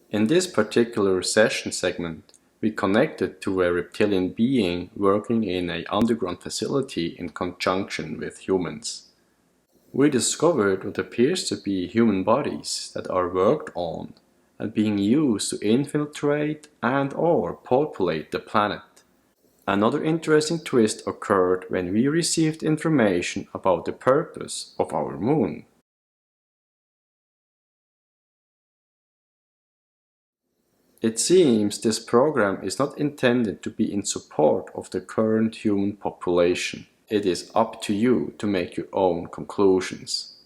In this particular session segment, we connected to a reptilian being working in an underground facility in conjunction with humans. We discovered what appears to be human bodies that are worked on and being used to infiltrate and/or populate the planet. Another interesting twist occurred when we received information about the purpose of our moon. It seems this program is not intended to be in support of the current human population. It is up to you to make your own conclusions.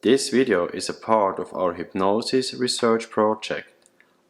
This video is a part of our hypnosis research project,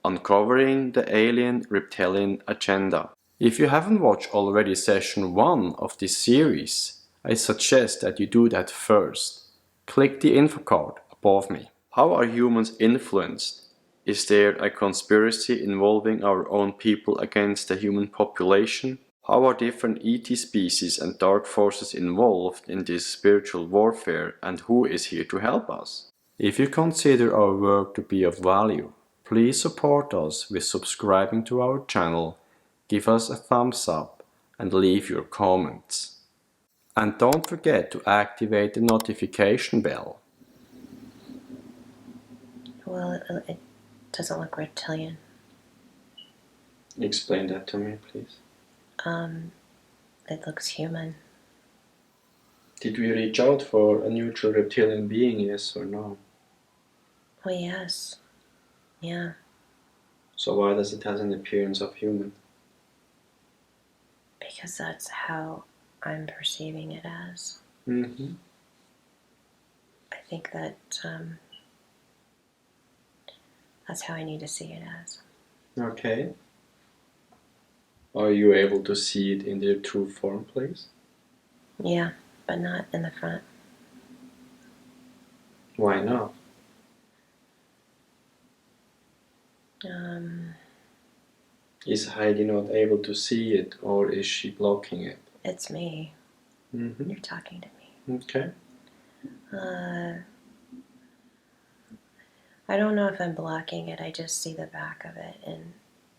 uncovering the alien reptilian agenda. If you haven't watched already session 1 of this series, I suggest that you do that first. Click the info card above me. How are humans influenced? Is there a conspiracy involving our own people against the human population? How are different ET species and dark forces involved in this spiritual warfare, and who is here to help us? If you consider our work to be of value, please support us with subscribing to our channel, give us a thumbs up, and leave your comments. And don't forget to activate the notification bell. Well, it doesn't look reptilian. Explain that to me, please. It looks human. Did we reach out for a neutral reptilian being, yes or no? Well, yes. Yeah. So why does it have an appearance of human? Because that's how I'm perceiving it as. Mm-hmm. I think that that's how I need to see it as. Okay. Are you able to see it in their true form, please? Yeah, but not in the front. Why not? Is Heidi not able to see it, or is she blocking it? It's me. Mm-hmm. You're talking to me. Okay. I don't know if I'm blocking it. I just see the back of it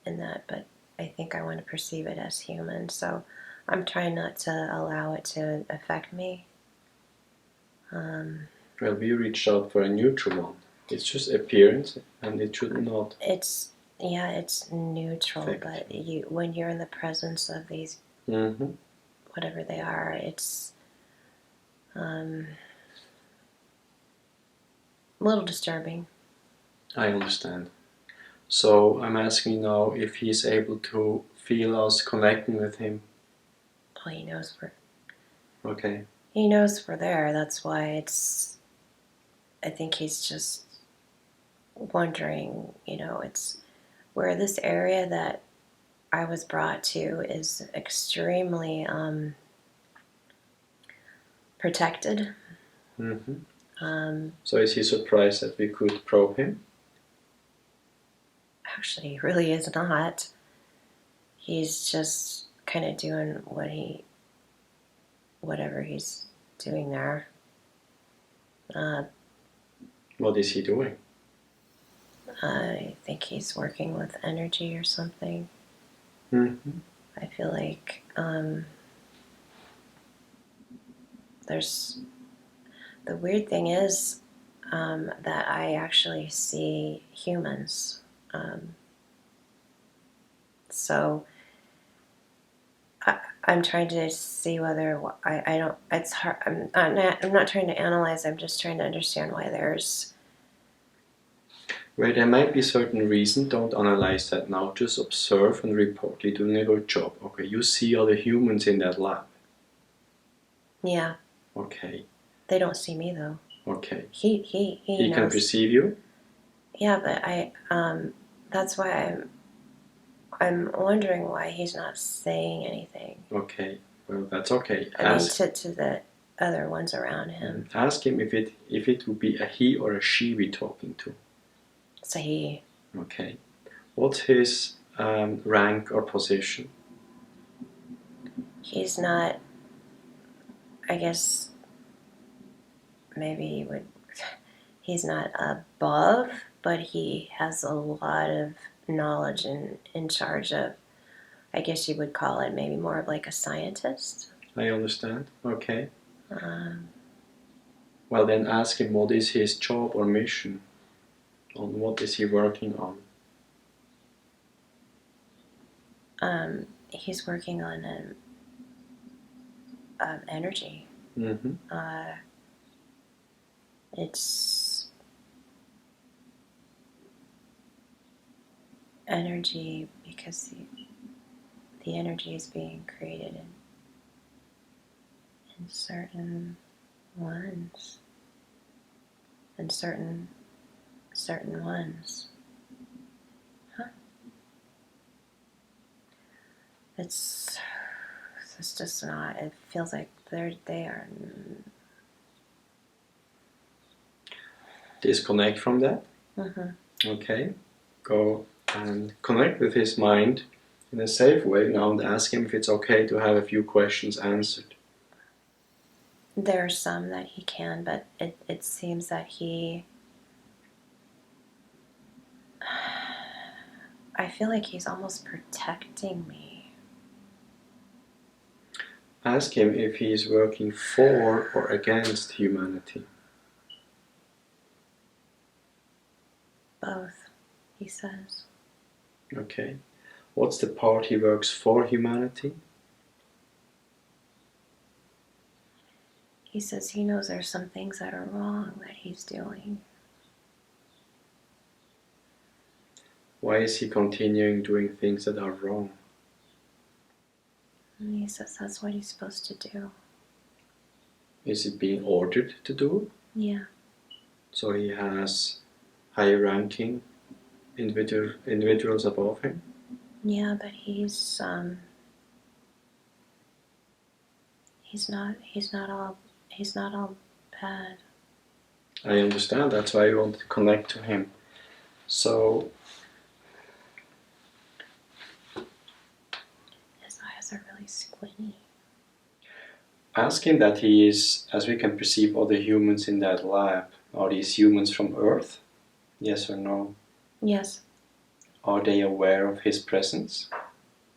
in that, but I think I want to perceive it as human. So I'm trying not to allow it to affect me. Well, we reached out for a neutral one. It's just appearance, and it should not. It's neutral, but when you're in the presence of these, whatever they are, it's a little disturbing. I understand. So I'm asking now if he's able to feel us connecting with him. Oh, he knows we're. Okay. He knows we're there. That's why I think he's just wondering. It's where this area that I was brought to is extremely protected. Mm-hmm. So is he surprised that we could probe him? Actually, he really is not. He's just kind of doing whatever he's doing there. What is he doing? I think he's working with energy or something. Mm-hmm. I feel like there's. The weird thing is that I actually see humans. So I'm trying to see whether I don't. It's hard. I'm not trying to analyze. I'm just trying to understand why there's. Where there might be certain reason, don't analyze that now. Just observe and report. You're doing a good job. Okay, you see other humans in that lab. Yeah. Okay. They don't see me though. Okay. He can perceive you. Yeah, but that's why I'm wondering why he's not saying anything. Okay. Well, that's okay. I mean, to the other ones around him. Ask him if it would be a he or a she we're talking to. It's a he. Okay. What's his rank or position? He's not. I guess maybe he would. He's not above, but he has a lot of knowledge and in charge of, I guess you would call it maybe more of like a scientist. I understand. Okay. Um, Well, then ask him what is his job or mission. On what is he working on? he's working on energy. Mm-hmm. It's energy because the energy is being created in certain ones and certain ones. Huh? It's just not. It feels like they are. Disconnect from that. Mm-hmm. Okay. Go and connect with his mind in a safe way now and ask him if it's okay to have a few questions answered. There are some that he can, but it seems that I feel like he's almost protecting me. Ask him if he is working for or against humanity. Both, he says. Okay. What's the part he works for humanity? He says he knows there's some things that are wrong that he's doing. Why is he continuing doing things that are wrong? And he says that's what he's supposed to do. Is it being ordered to do? Yeah. So he has higher ranking individuals above him? Yeah, but he's not all bad. I understand, that's why you want to connect to him. So His eyes are really squinty. ask him that he is, as we can perceive other humans in that lab, are these humans from Earth? Yes or no? Yes. Are they aware of his presence?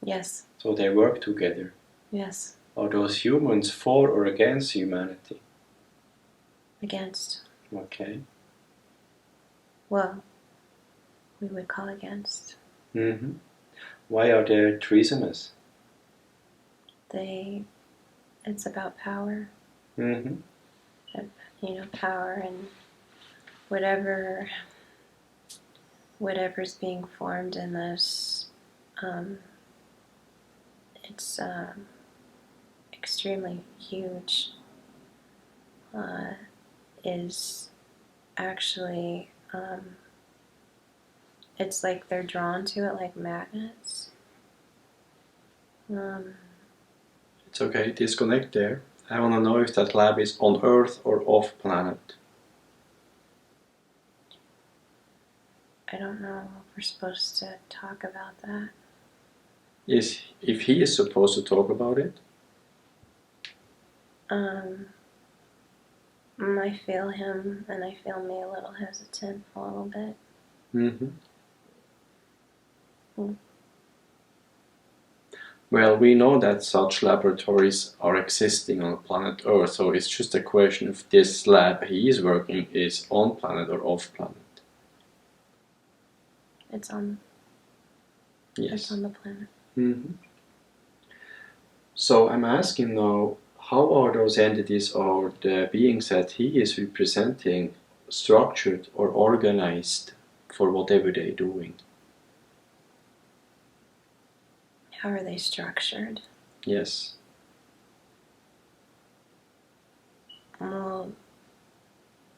Yes. So they work together. Yes. Are those humans for or against humanity? Against. Okay. Well, we would call against. Mm-hmm. Why are they treasonous? It's about power. Mm-hmm. Power and whatever's being formed in this, it's extremely huge, is actually, it's like they're drawn to it like magnets. It's okay, disconnect there. I want to know if that lab is on Earth or off planet. I don't know if we're supposed to talk about that. If he is supposed to talk about it? I feel him and I feel me a little hesitant a little bit. Mm-hmm. Well, we know that such laboratories are existing on planet Earth, so it's just a question if this lab he is working is on planet or off planet. It's on the planet. Mm-hmm. So I'm asking now, how are those entities or the beings that he is representing structured or organized for whatever they're doing? How are they structured? Yes. Well,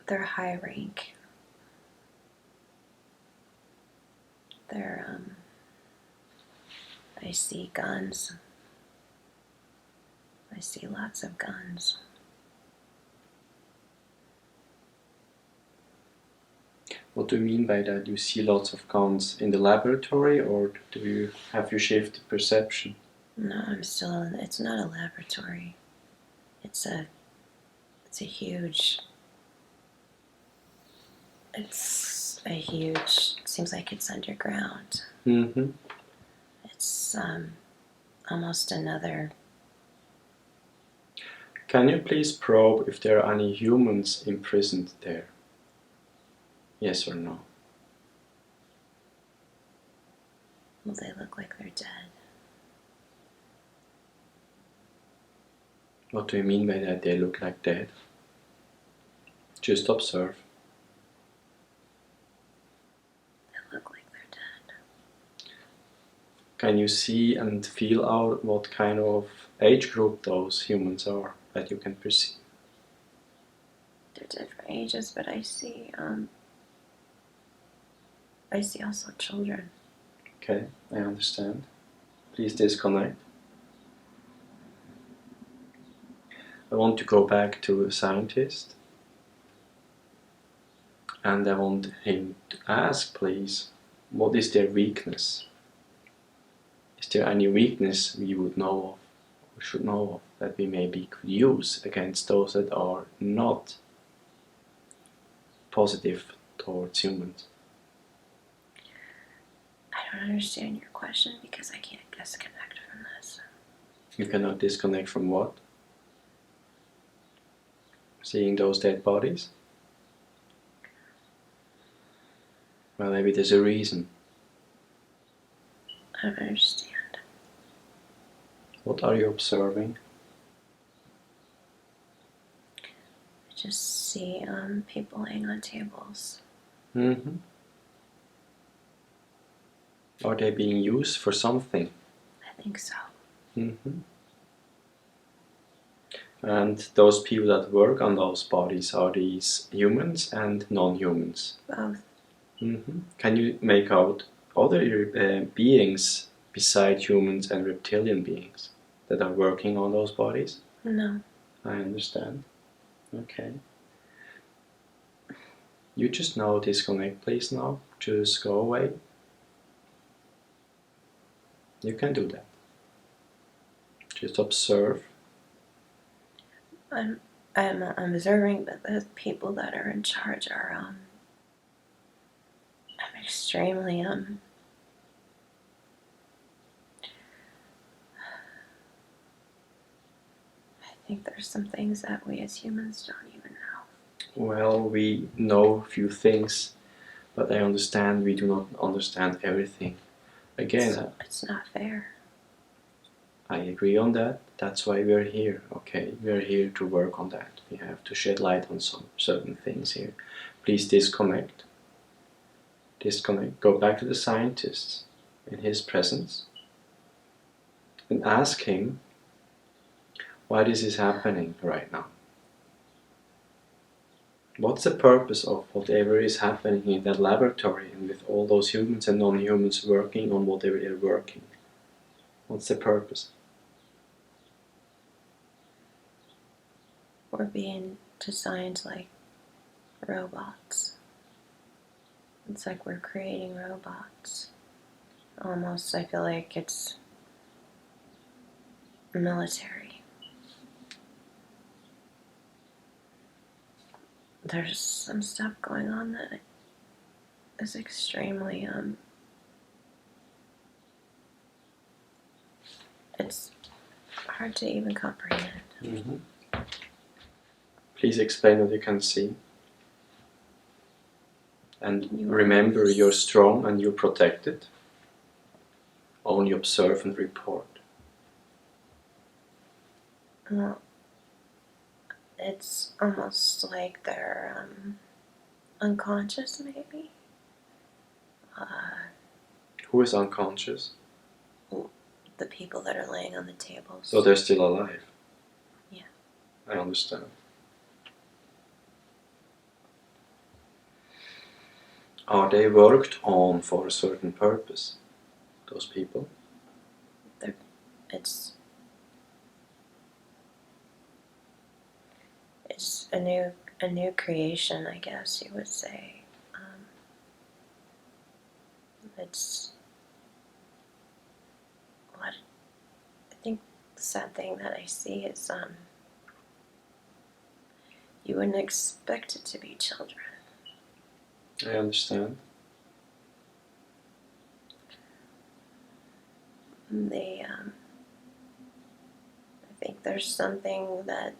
they're high rank. They're, I see guns. I see lots of guns. What do you mean by that? You see lots of guns in the laboratory, or have you shifted perception? No, it's not a laboratory. It's a huge, it's a huge, seems like it's underground. Mm-hmm. It's almost another. Can you please probe if there are any humans imprisoned there? Yes or no? Well, they look like they're dead. What do you mean by that? They look like dead? Just observe. They look like they're dead. Can you see and feel out what kind of age group those humans are that you can perceive? They're different ages, but I see also children. Okay, I understand. Please disconnect. I want to go back to a scientist, and I want him to ask, please, what is their weakness? Is there any weakness we would know of, or should know of, that we maybe could use against those that are not positive towards humans? I don't understand your question because I can't disconnect from this. You cannot disconnect from what? Seeing those dead bodies? Well, maybe there's a reason. I don't understand. What are you observing? I just see people laying on tables. Mm-hmm. Are they being used for something? I think so. Mm-hmm. And those people that work on those bodies, are these humans and non-humans? Both. Mm-hmm. Can you make out other beings beside humans and reptilian beings that are working on those bodies? No. I understand. Okay. You just now disconnect, please, now. Just go away. You can do that. Just observe. I'm observing, but the people that are in charge are I'm extremely I think there's some things that we as humans don't even know. Well, we know a few things, but I understand we do not understand everything. Again, It's not fair. I agree on that. That's why we're here, okay? We're here to work on that. We have to shed light on some certain things here. Please disconnect. Disconnect. Go back to the scientist in his presence and ask him why this is happening right now. What's the purpose of whatever is happening in that laboratory and with all those humans and non-humans working on whatever they're working? What's the purpose? We're being designed like robots. It's like we're creating robots. Almost, I feel like it's military. There's some stuff going on that is extremely it's hard to even comprehend. Mm-hmm. Please explain what you can see. And remember, you're strong and you're protected. Only observe and report. Well, it's almost like they're unconscious, maybe. Who is unconscious? The people that are laying on the tables. So they're still alive? Yeah. I understand. Are they worked on for a certain purpose, those people? It's a new creation, I guess you would say. It's what I think the sad thing that I see is you wouldn't expect it to be children. I understand. I think there's something that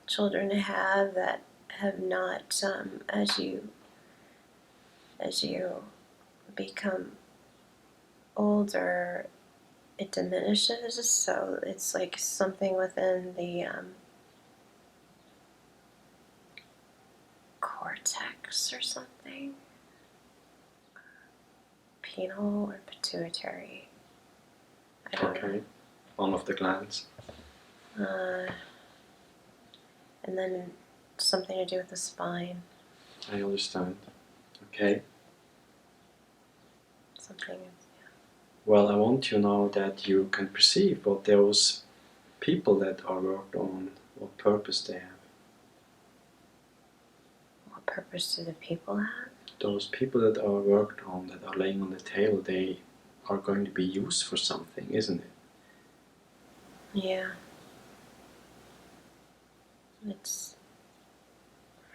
children have that have not, as you become older, it diminishes. So it's like something within the cortex or something, penal or pituitary. I don't know. One of the glands. And then something to do with the spine. I understand. Okay. Something. Well, I want you to know that you can perceive what those people that are worked on, what purpose they have. What purpose do the people have? Those people that are worked on, that are laying on the table, they are going to be used for something, isn't it? Yeah. It's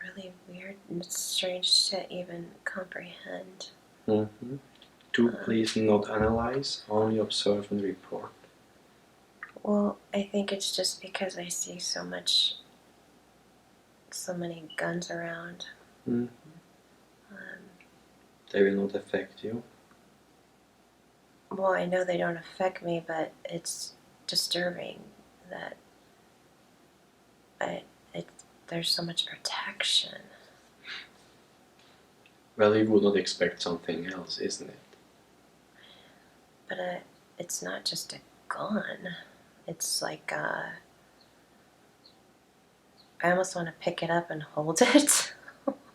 really weird and it's strange to even comprehend. Mm-hmm. Do please not analyze, only observe and report. Well, I think it's just because I see so many guns around. Mm-hmm. They will not affect you. Well, I know they don't affect me, but it's disturbing that there's so much protection. Well, you would not expect something else, isn't it? But it's not just a gun. It's like I almost want to pick it up and hold it,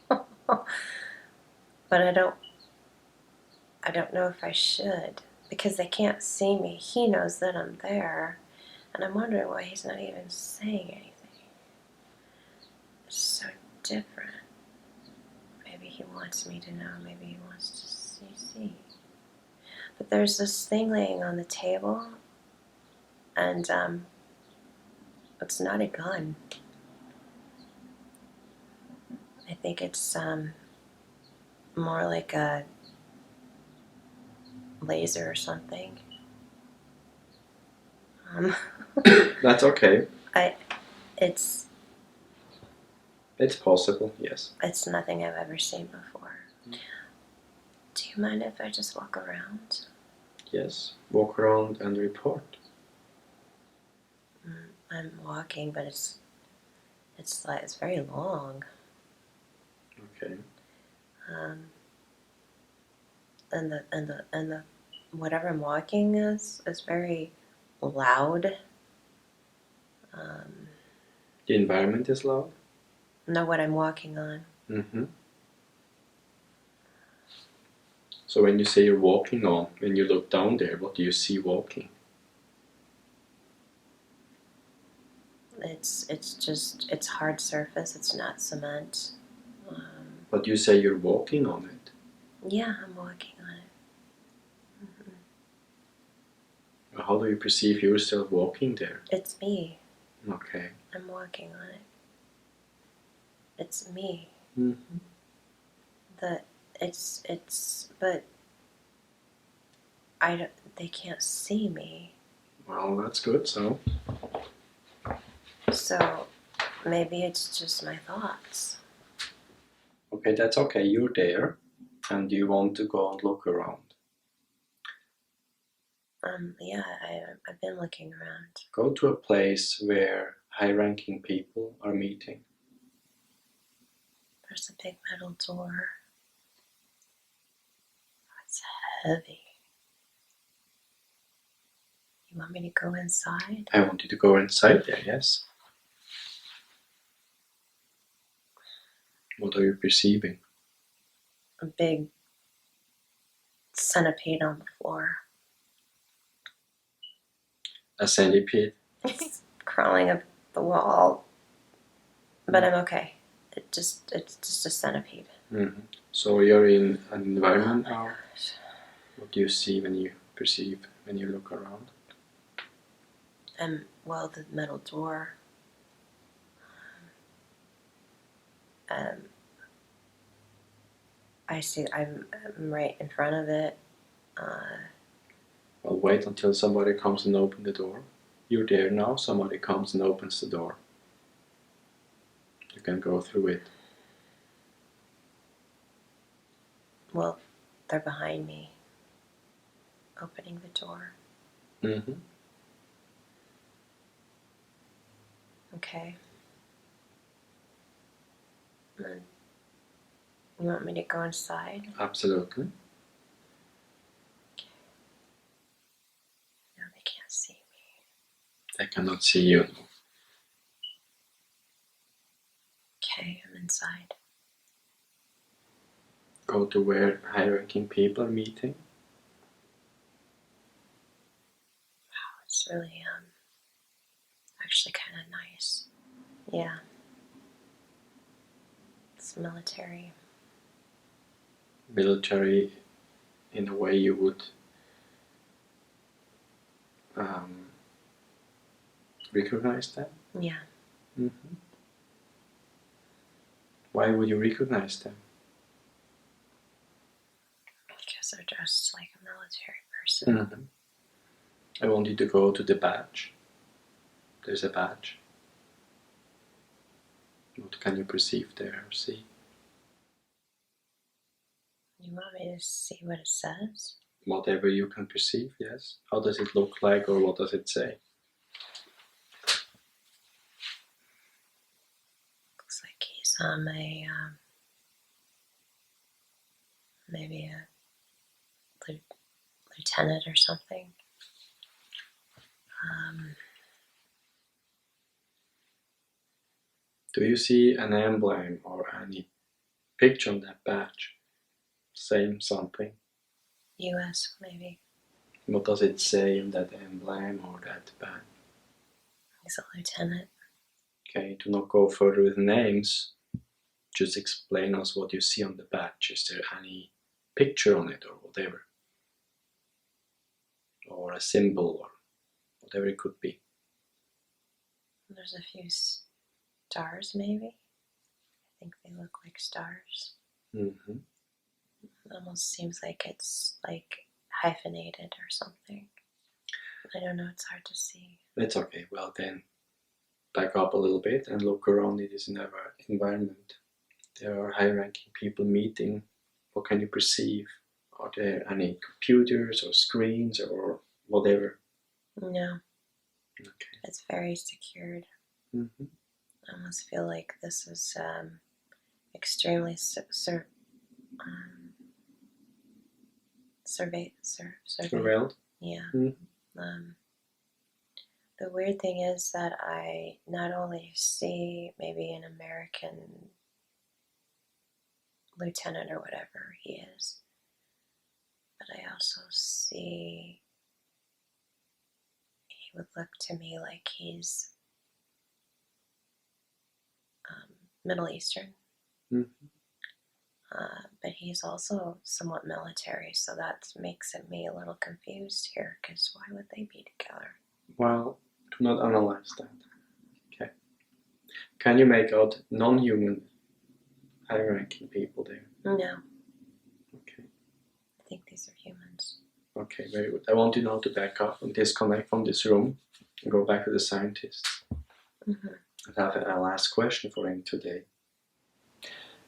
but I don't know if I should because they can't see me. He knows that I'm there, and I'm wondering why he's not even saying anything. It's so different. Maybe he wants me to know. Maybe he wants to see. But there's this thing laying on the table, and it's not a gun. I think it's more like a laser or something. That's okay. It's possible, yes. It's nothing I've ever seen before. Do you mind if I just walk around? Yes, walk around and report. I'm walking, but it's very long. Okay. And the whatever I'm walking is very loud. The environment is loud? Know what I'm walking on. Mm-hmm. So when you say you're walking on, when you look down there, what do you see walking? It's hard surface. It's not cement. But you say you're walking on it. Yeah, I'm walking on it. Mm-hmm. How do you perceive yourself walking there? It's me. Okay. I'm walking on it. It's me. Mm-hmm. But they can't see me. Well, that's good, so. So maybe it's just my thoughts. Okay, that's okay. You're there, and you want to go and look around. Yeah, I've been looking around. Go to a place where high-ranking people are meeting. There's a big metal door. It's heavy. You want me to go inside? I want you to go inside there, yes. What are you perceiving? A big centipede on the floor. A centipede? It's crawling up the wall. But I'm okay. It's just a centipede. Mm-hmm. So you're in an environment now. What do you see when you perceive, when you look around? Well, the metal door. I see. I'm right in front of it. Well, wait until somebody comes and opens the door. You're there now, somebody comes and opens the door. You can go through it. Well, they're behind me, opening the door. Mm-hmm. Okay. And you want me to go inside? Absolutely. No, they can't see me. They cannot see you. Okay, I'm inside. Go to where high-ranking people are meeting. Wow, it's really actually kind of nice. Yeah. It's military. Military in a way you would recognize them. Yeah. Mm-hmm. Why would you recognize them? Because they're dressed like a military person. Mm-hmm. I want you to go to the badge. There's a badge. What can you perceive there or see? You want me to see what it says? Whatever you can perceive, yes. How does it look like or what does it say? Looks like he's on a maybe a lieutenant or something. Do you see an emblem or any picture on that badge saying something? U.S. maybe. What does it say in that emblem or that badge? He's a lieutenant. Okay, do not go further with names. Just explain us what you see on the badge. Is there any picture on it or whatever? Or a symbol or whatever it could be. There's a few stars maybe. I think they look like stars. Mm-hmm. It almost seems like it's like hyphenated or something. I don't know, it's hard to see. That's okay. Well then, back up a little bit and look around in this environment. There are high-ranking people meeting. What can you perceive? Are there any computers or screens or whatever? No. Okay. It's very secured. Mm-hmm. I almost feel like this is extremely Surveilled? Yeah. Mm-hmm. The weird thing is that I not only see maybe an American lieutenant or whatever he is, but I also see he would look to me like he's Middle Eastern. Mm-hmm. But he's also somewhat military, so that makes me a little confused here, because why would they be together? Well, do not analyze that. Okay. Can you make out non-human high-ranking people there? No. Okay. I think these are humans. Okay, very good. I want you now to back up and disconnect from this room and go back to the scientist. Mm-hmm. I have a last question for him today.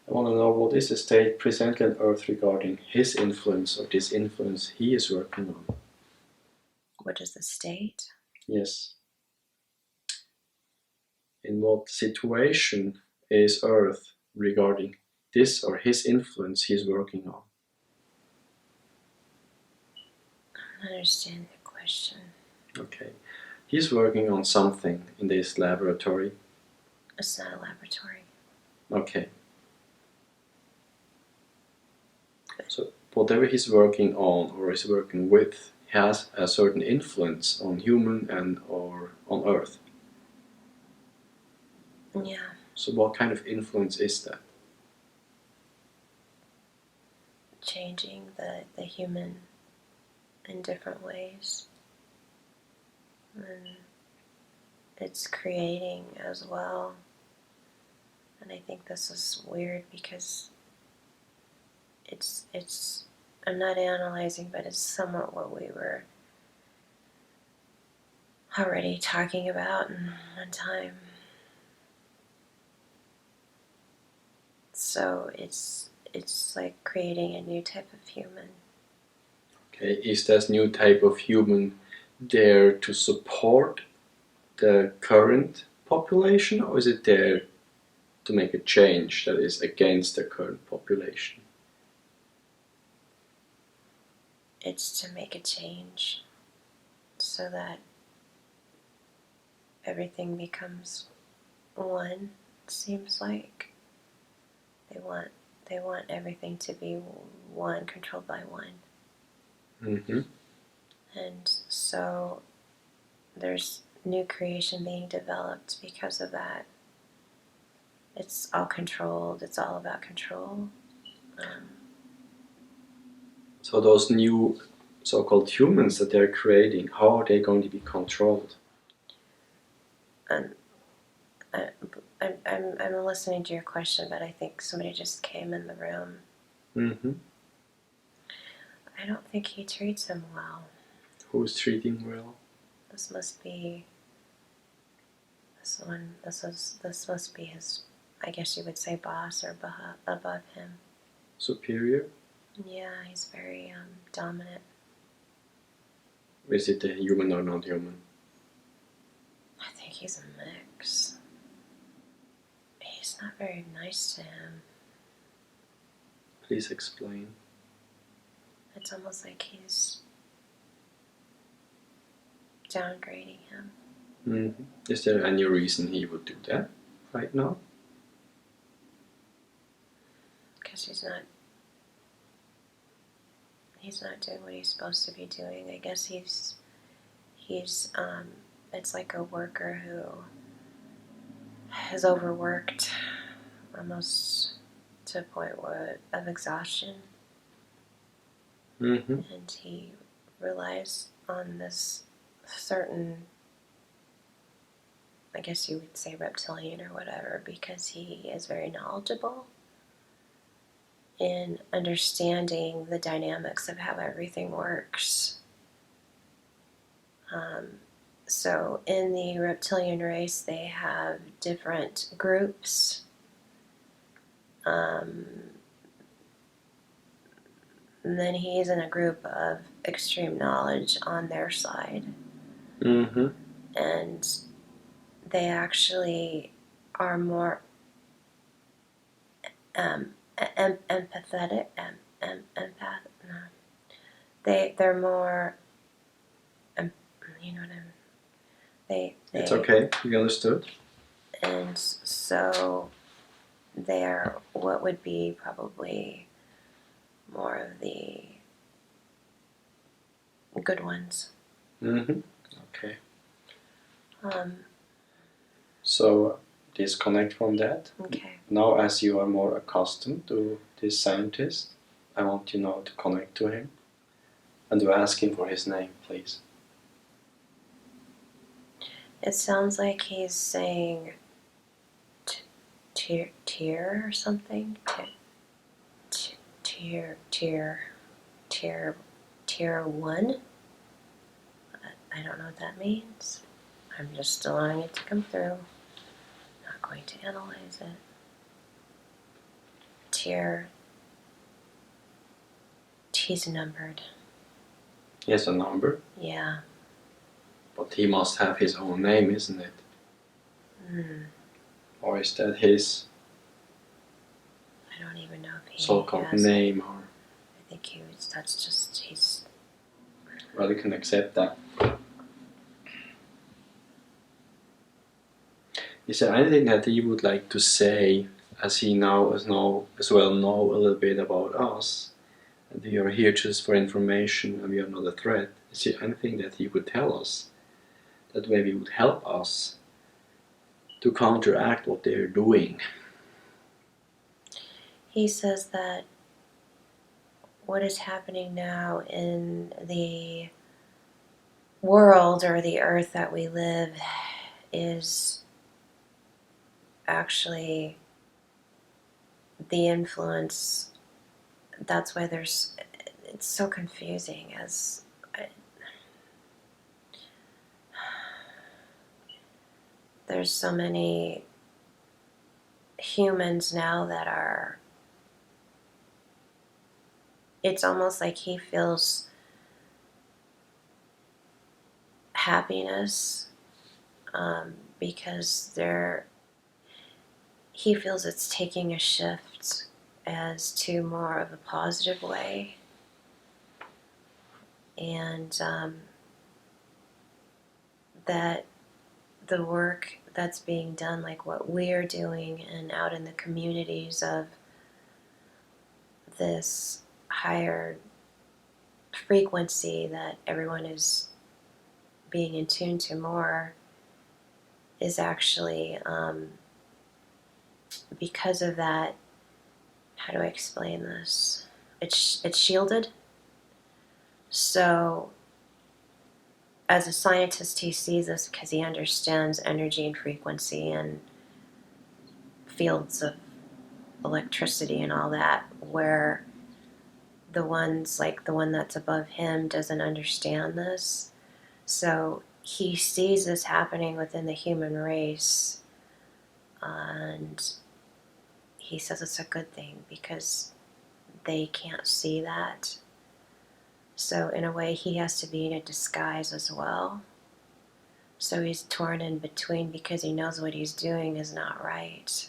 I want to know what is the state presently on Earth regarding his influence or this influence he is working on? What is the state? Yes. In what situation is Earth regarding this or his influence he is working on? I don't understand the question. Okay. He's working on something in this laboratory. It's not a laboratory. Okay. So whatever he's working on or is working with has a certain influence on human and or on Earth. Yeah. So what kind of influence is that? Changing the human in different ways. And it's creating as well. And I think this is weird because it's I'm not analyzing, but it's somewhat what we were already talking about in one time. So it's like creating a new type of human. Okay, is this new type of human there to support the current population, or is it there to make a change that is against the current population? It's to make a change so that everything becomes one. It seems like they want everything to be one, controlled by one. Mm-hmm. And so there's new creation being developed because of that. It's all controlled. It's all about control. So those new so-called humans that they're creating, how are they going to be controlled? I'm listening to your question, but I think somebody just came in the room. Mm-hmm. I don't think he treats him well. Who's treating well? This must be this one. This must be his. I guess you would say boss or above him. Superior? Yeah, he's very dominant. Is it a human or non-human? I think he's a mix. He's not very nice to him. Please explain. It's almost like he's downgrading him. Mm-hmm. Is there any reason he would do that right now? Because he's not doing what he's supposed to be doing. I guess he's it's like a worker who has overworked almost to a point of exhaustion. Mm-hmm. And he relies on this certain, I guess you would say reptilian or whatever, because he is very knowledgeable in understanding the dynamics of how everything works. So in the reptilian race, they have different groups. And then he's in a group of extreme knowledge on their side. Mm-hmm. And they actually are more empathetic. Empath. No. They're more. You know what I mean? It's okay, we understood. And so they're what would be probably more of the good ones. Mm-hmm. Okay. Um, So disconnect from that. okay. Now, as you are more accustomed to this scientist, I want you now to connect to him and to ask him for his name, please. It sounds like he's saying tier or something. Tier 1. I don't know what that means. I'm just allowing it to come through. Not going to analyze it. He's numbered. He has a number, Yeah. but he must have his own name, isn't it? Or is that his I don't even know if he so-called has name? Or I think that's just he's. well, you can accept that. Is there anything that he would like to say, as he now as well know a little bit about us, and we are here just for information, and we are not a threat? Is there anything that he would tell us that maybe would help us to counteract what they're doing? He says that what is happening now in the world or the earth that we live is actually the influence that's why it's so confusing there's so many humans now that are, it's almost like he feels happiness because he feels it's taking a shift as to more of a positive way, and that the work that's being done, like what we're doing and out in the communities of this higher frequency that everyone is being in tune to more, is actually because of that. How do I explain this? It's shielded. So as a scientist, he sees this because he understands energy and frequency and fields of electricity and all that, where the ones like the one that's above him doesn't understand this. So he sees this happening within the human race, and he says it's a good thing because they can't see that. So in a way, he has to be in a disguise as well. So he's torn in between because he knows what he's doing is not right.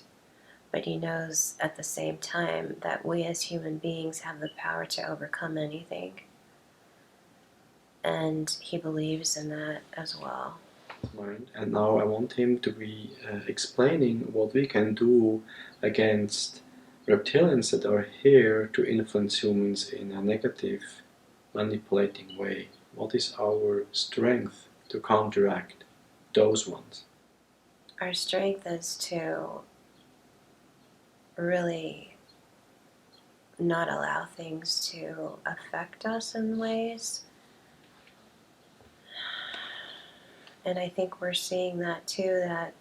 But he knows at the same time that we as human beings have the power to overcome anything. And he believes in that as well. Right. And now I want him to be explaining what we can do against reptilians that are here to influence humans in a negative, manipulating way. What is our strength to counteract those ones? Our strength is to really not allow things to affect us in ways. And I think we're seeing that too, that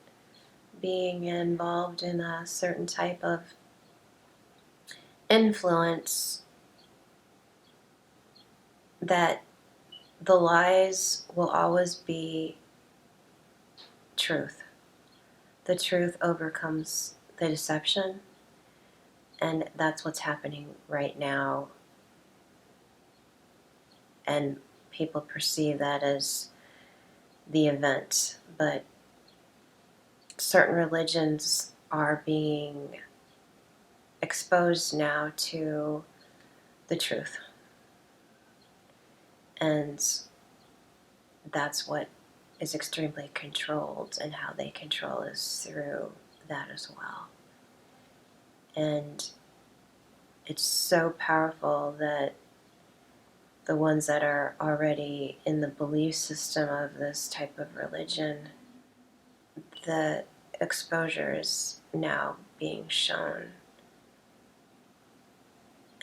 being involved in a certain type of influence, that the lies will always be truth. The truth overcomes the deception, and that's what's happening right now. And people perceive that as the event, but certain religions are being exposed now to the truth. And that's what is extremely controlled, and how they control is through that as well. And it's so powerful that the ones that are already in the belief system of this type of religion, the exposure is now being shown.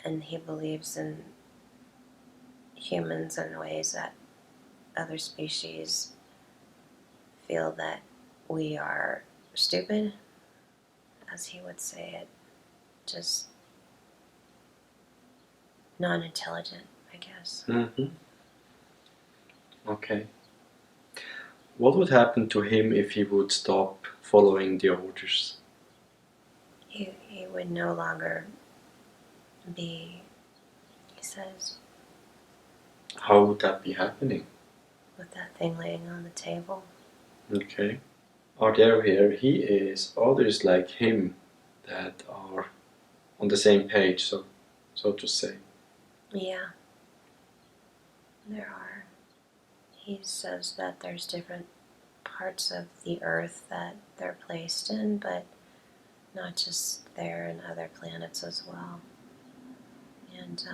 And he believes in humans in ways that other species feel that we are stupid, as he would say it, just non-intelligent, I guess. Mm-hmm. Okay. What would happen to him if he would stop following the orders? He would no longer be, he says, How would that be happening? with that thing laying on the table. Okay. Are there where he is others like him that are on the same page, so to say? Yeah, there are. He says that there's different parts of the earth that they're placed in, but not just there, and other planets as well. And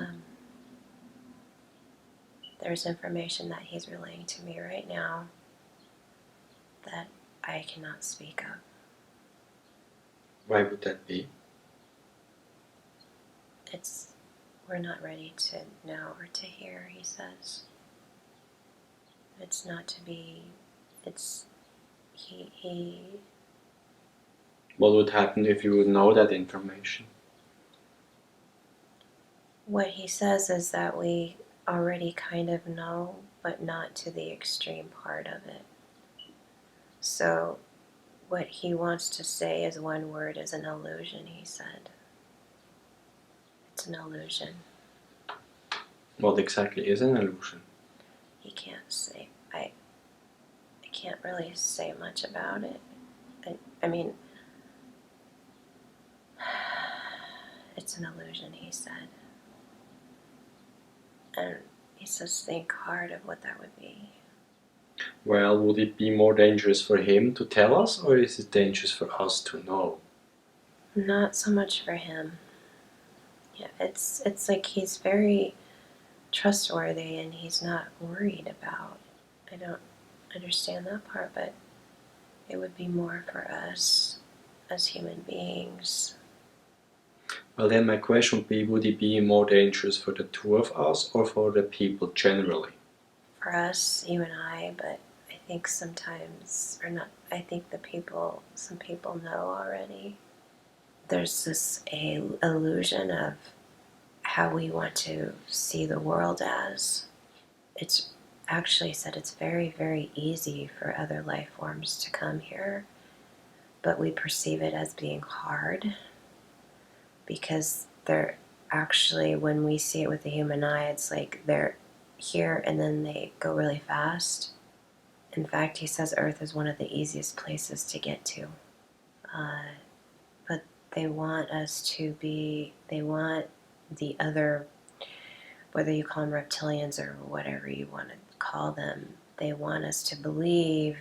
there's information that he's relaying to me right now that I cannot speak of. Why would that be? We're not ready to know or to hear, he says. It's not to be, he What would happen if you would know that information? What he says is that we already kind of know, but not to the extreme part of it. So what he wants to say is one word is an illusion, he said. It's an illusion. What exactly is an illusion? He can't say. I can't really say much about it. I mean, it's an illusion, he said. And he says, think hard of what that would be. Well, would it be more dangerous for him to tell us, or is it dangerous for us to know? Not so much for him. Yeah, it's like he's very trustworthy and he's not worried about. I don't understand that part, but it would be more for us as human beings. Well, then my question would be, would it be more dangerous for the two of us or for the people generally? For us, you and I, but I think sometimes, or not, I think some people know already. There's this illusion of how we want to see the world as. It's actually said it's very, very easy for other life forms to come here, but we perceive it as being hard because they're actually, when we see it with the human eye, it's like they're here and then they go really fast. In fact, he says Earth is one of the easiest places to get to. But they want us to be, they want the other, whether you call them reptilians or whatever you want to call them, they want us to believe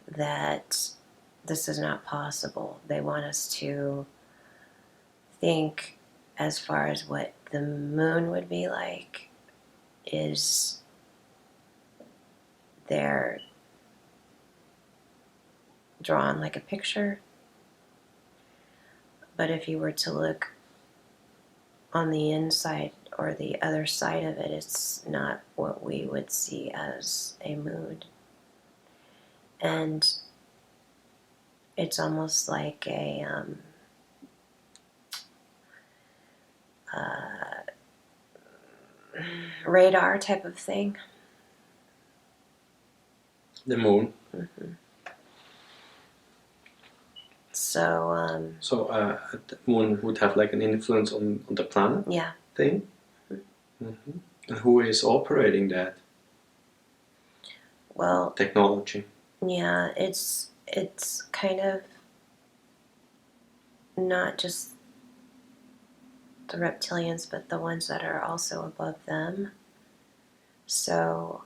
that this is not possible. They want us to think as far as what the moon would be like is there drawn like a picture. But if you were to look on the inside or the other side of it, it's not what we would see as a moon. And it's almost like a radar type of thing. The moon. Mm-hmm. So the moon would have like an influence on the planet yeah. thing? Mm-hmm. And who is operating that Well, technology? yeah, it's kind of not just the reptilians, but the ones that are also above them. So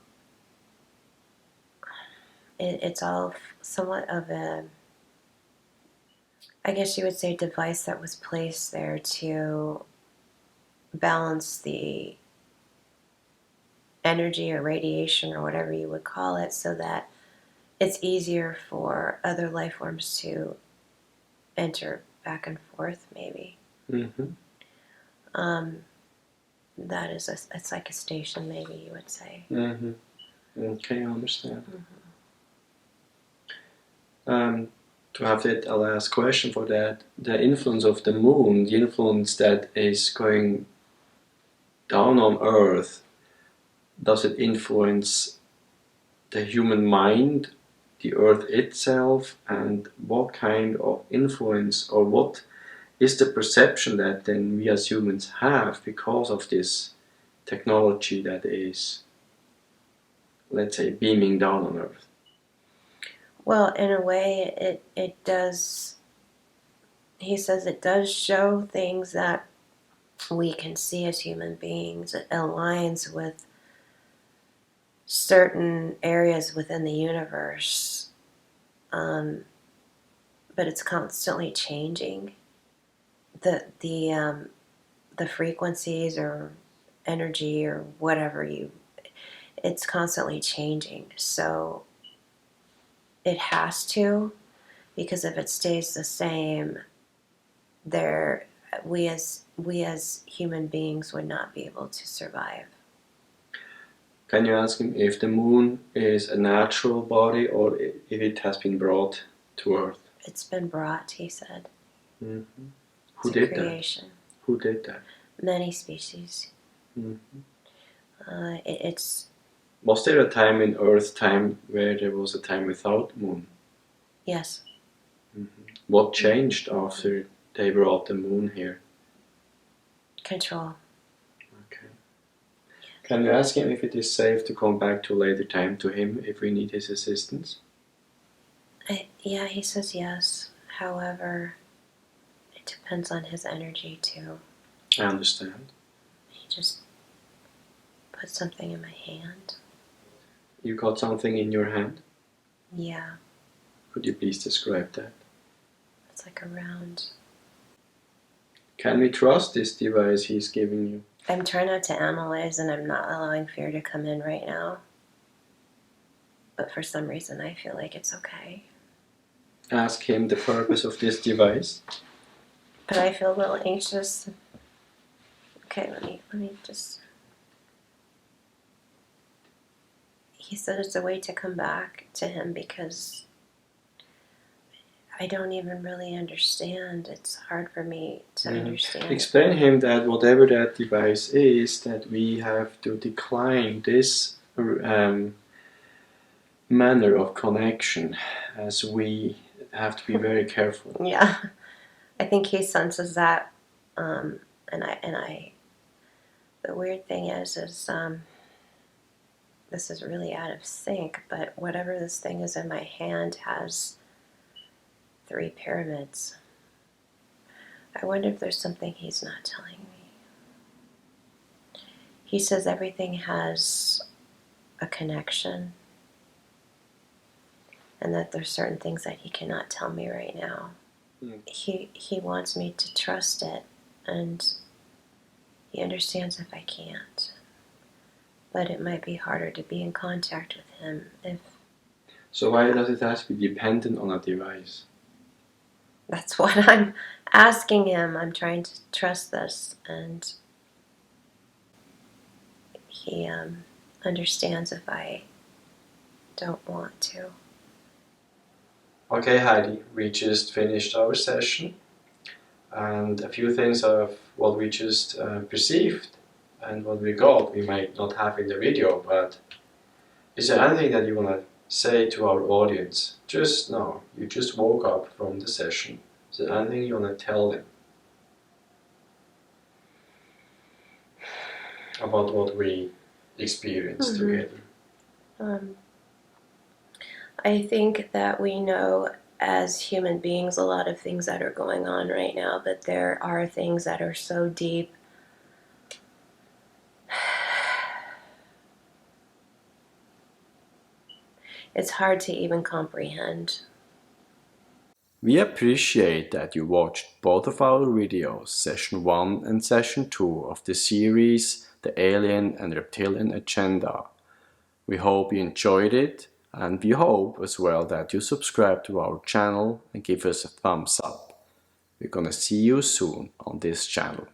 it's all somewhat of a, I guess you would say, device that was placed there to balance the energy or radiation or whatever you would call it, so that it's easier for other life forms to enter back and forth, maybe. Mm-hmm. That is it's like a station, maybe you would say. Mm-hmm. Okay, I understand. To have that, a last question for that. The influence of the moon, the influence that is going down on Earth, does it influence the human mind, the Earth itself, and what kind of influence or what is the perception that then we as humans have because of this technology that is, let's say, beaming down on Earth? Well, in a way, it does, he says it does show things that we can see as human beings. It aligns with certain areas within the universe, but it's constantly changing. The frequencies or energy or whatever it's constantly changing. So it has to, because if it stays the same, we as human beings would not be able to survive. Can you ask him if the moon is a natural body or if it has been brought to Earth? It's been brought, he said. Mm-hmm. Who did creation. That? Who did that? many species. It's Was there a time in Earth time where there was a time without moon? yes. What changed after they brought the moon here? Control. Okay. Can you ask him if it is safe to come back to later time to him if we need his assistance? Yeah, he says yes. However, it depends on his energy too. I understand. He just put something in my hand. You got something in your hand? Yeah, Could you please describe that? it's like a round. Can we trust this device he's giving you? I'm trying not to analyze and I'm not allowing fear to come in right now. But for some reason I feel like it's okay. Ask him the purpose of this device. But I feel a little anxious. Okay, let me just... He said it's a way to come back to him because I don't even really understand. It's hard for me to understand. Explain him that whatever that device is, that we have to decline this manner of connection, as we have to be very careful. Yeah, I think he senses that, and I. The weird thing is this is really out of sync. But whatever this thing is in my hand has 3 pyramids. I wonder if there's something he's not telling me. He says everything has a connection, and that there's certain things that he cannot tell me right now. He wants me to trust it, and he understands if I can't. But it might be harder to be in contact with him if... So why does it have to be dependent on a device? That's what I'm asking him. I'm trying to trust this, and he understands if I don't want to. Okay, Heidi, we just finished our session, and a few things of what we just perceived and what we got we might not have in the video, but is there anything that you want to say to our audience just now? You just woke up from the session. Is there anything you want to tell them about what we experienced together? I think that we know as human beings a lot of things that are going on right now, but there are things that are so deep. It's hard to even comprehend. We appreciate that you watched both of our videos, session 1 and session 2 of the series The Alien and Reptilian Agenda. We hope you enjoyed it, and we hope as well that you subscribe to our channel and give us a thumbs up. We're gonna see you soon on this channel.